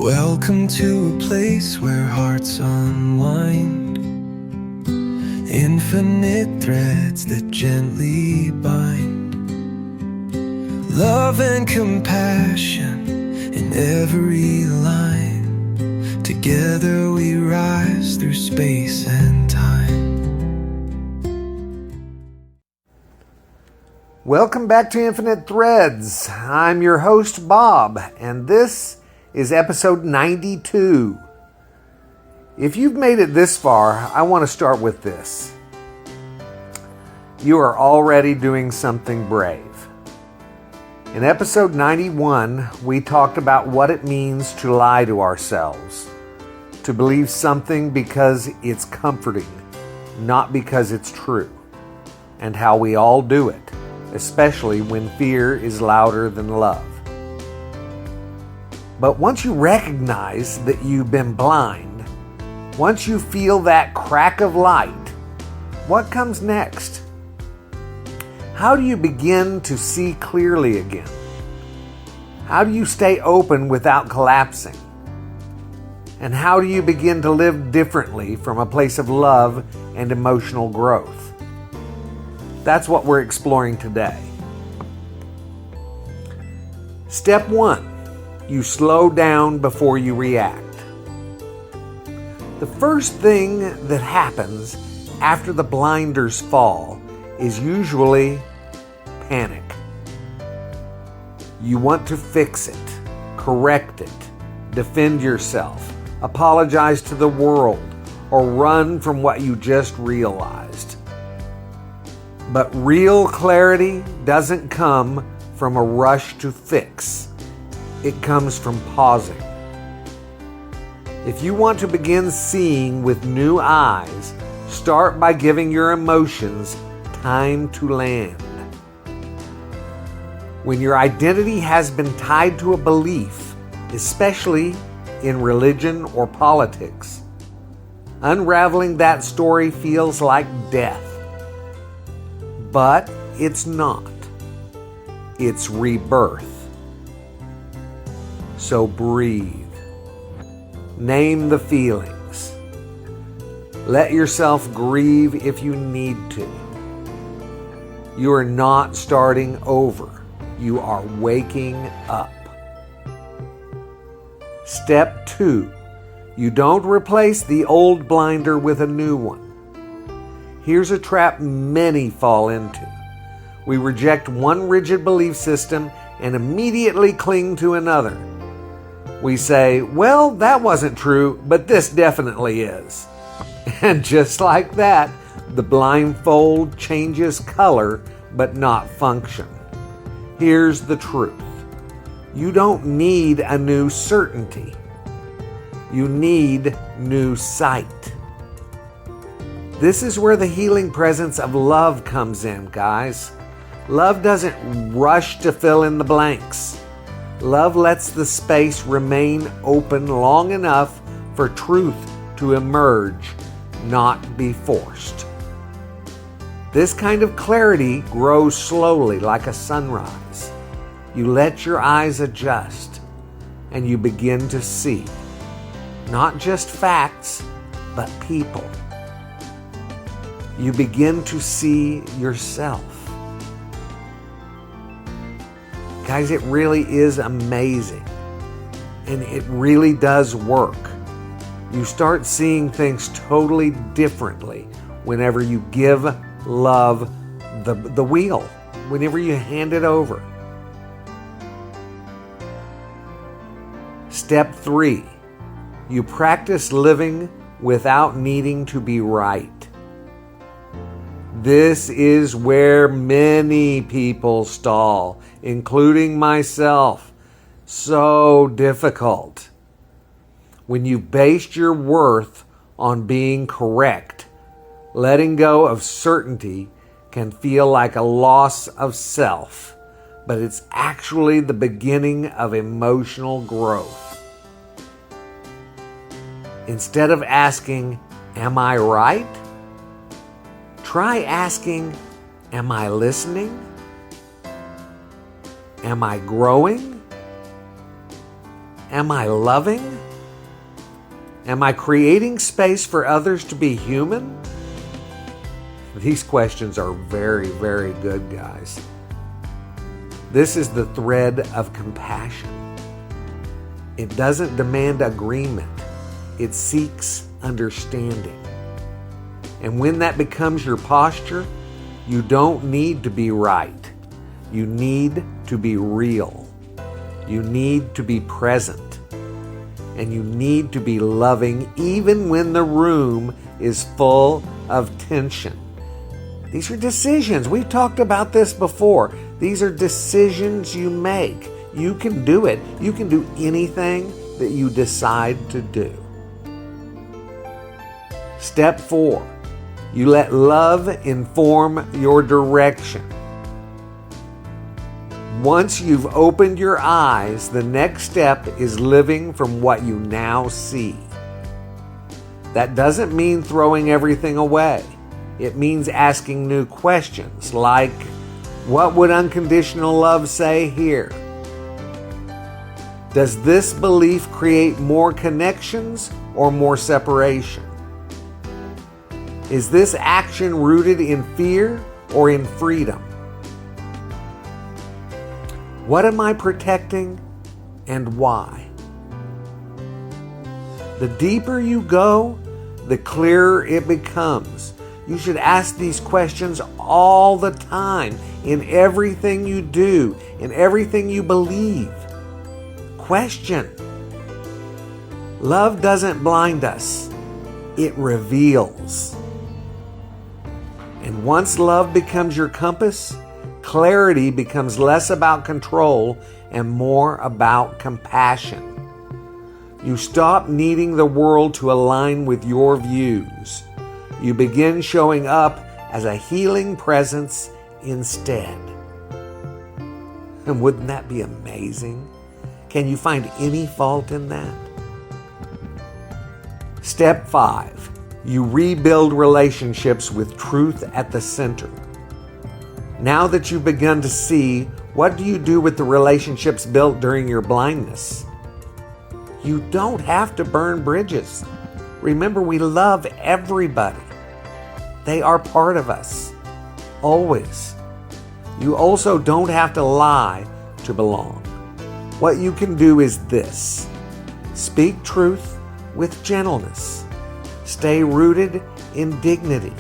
Welcome to a place where hearts unwind, infinite threads that gently bind, love and compassion in every line. Together we rise through space and time. Welcome back to Infinite Threads. I'm your host, Bob, and this is episode 92. If you've made it this far, I want to start with this. You are already doing something brave. In episode 91, we talked about what it means to lie to ourselves, to believe something because it's comforting, not because it's true, and how we all do it, especially when fear is louder than love. But once you recognize that you've been blind, once you feel that crack of light, what comes next? How do you begin to see clearly again? How do you stay open without collapsing? And how do you begin to live differently from a place of love and emotional growth? That's what we're exploring today. Step 1. You slow down before you react. The first thing that happens after the blinders fall is usually panic. You want to fix it, correct it, defend yourself, apologize to the world, or run from what you just realized. But real clarity doesn't come from a rush to fix. It comes from pausing. If you want to begin seeing with new eyes, start by giving your emotions time to land. When your identity has been tied to a belief, especially in religion or politics, unraveling that story feels like death. But it's not. It's rebirth. So breathe. Name the feelings. Let yourself grieve if you need to. You are not starting over. You are waking up. Step 2. You don't replace the old blinder with a new one. Here's a trap many fall into. We reject one rigid belief system and immediately cling to another. We say, well, that wasn't true, but this definitely is. And just like that, the blindfold changes color, but not function. Here's the truth. You don't need a new certainty. You need new sight. This is where the healing presence of love comes in, guys. Love doesn't rush to fill in the blanks. Love lets the space remain open long enough for truth to emerge, not be forced. This kind of clarity grows slowly like a sunrise. You let your eyes adjust, and you begin to see, not just facts, but people. You begin to see yourself. Guys, it really is amazing. And it really does work. You start seeing things totally differently whenever you give love the wheel, whenever you hand it over. Step 3. You practice living without needing to be right. This is where many people stall, including myself. So difficult. When you've based your worth on being correct, letting go of certainty can feel like a loss of self, but it's actually the beginning of emotional growth. Instead of asking, "Am I right?" try asking, "Am I listening? Am I growing? Am I loving? Am I creating space for others to be human? These questions are very, very good, guys. This is the thread of compassion. It doesn't demand agreement. It seeks understanding. And when that becomes your posture, you don't need to be right. You need to be real. You need to be present. And you need to be loving even when the room is full of tension. These are decisions. We've talked about this before. These are decisions you make. You can do it. You can do anything that you decide to do. Step 4. You let love inform your direction. Once you've opened your eyes, the next step is living from what you now see. That doesn't mean throwing everything away. It means asking new questions like, what would unconditional love say here? Does this belief create more connections or more separation? Is this action rooted in fear or in freedom? What am I protecting and why? The deeper you go, the clearer it becomes. You should ask these questions all the time, in everything you do, in everything you believe. Question. Love doesn't blind us, it reveals. And once love becomes your compass, clarity becomes less about control and more about compassion. You stop needing the world to align with your views. You begin showing up as a healing presence instead. And wouldn't that be amazing? Can you find any fault in that? Step 5. You rebuild relationships with truth at the center. Now that you've begun to see, what do you do with the relationships built during your blindness? You don't have to burn bridges. Remember, we love everybody. They are part of us, always. You also don't have to lie to belong. What you can do is this: speak truth with gentleness. Stay rooted in dignity.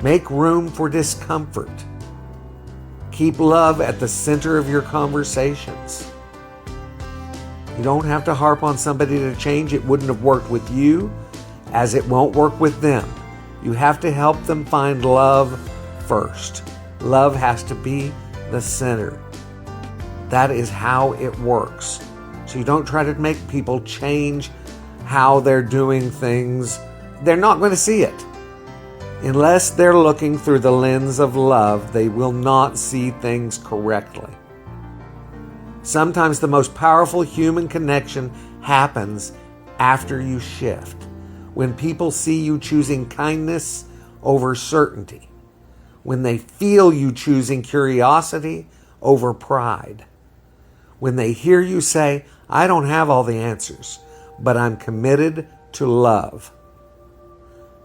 Make room for discomfort. Keep love at the center of your conversations. You don't have to harp on somebody to change. It wouldn't have worked with you, as it won't work with them. You have to help them find love first. Love has to be the center. That is how it works. So you don't try to make people change how they're doing things. They're not going to see it. Unless they're looking through the lens of love, they will not see things correctly. Sometimes the most powerful human connection happens after you shift. When people see you choosing kindness over certainty. When they feel you choosing curiosity over pride. When they hear you say, I don't have all the answers, but I'm committed to love.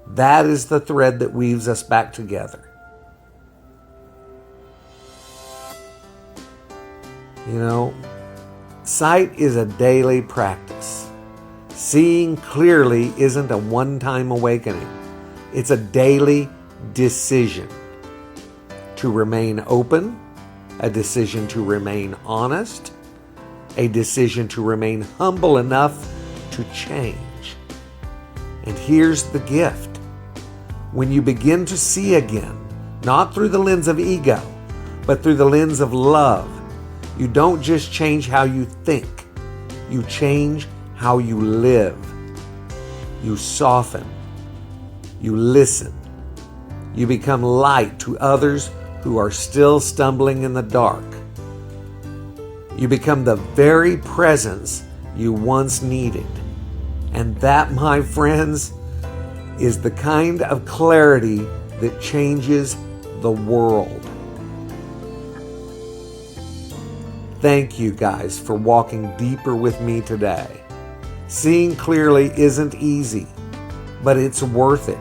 That is the thread that weaves us back together. You know, sight is a daily practice. Seeing clearly isn't a one-time awakening. It's a daily decision to remain open, a decision to remain honest, a decision to remain humble enough to change. And here's the gift. When you begin to see again, not through the lens of ego, but through the lens of love, you don't just change how you think. You change how you live. You soften. You listen. You become light to others who are still stumbling in the dark. You become the very presence you once needed. And that, my friends, is the kind of clarity that changes the world. Thank you guys for walking deeper with me today. Seeing clearly isn't easy, but it's worth it.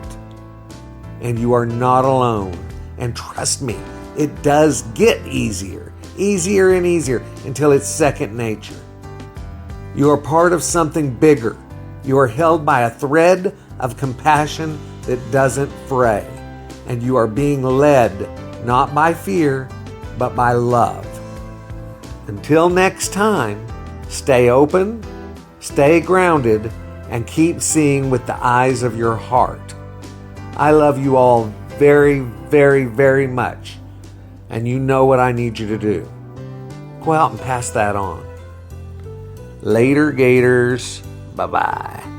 And you are not alone. And trust me, it does get easier and easier until it's second nature. You are part of something bigger. You are held by a thread of compassion that doesn't fray. And you are being led not by fear, but by love. Until next time, stay open, stay grounded, and keep seeing with the eyes of your heart. I love you all very, very, very much. And you know what I need you to do. Go out and pass that on. Later, Gators. Bye-bye.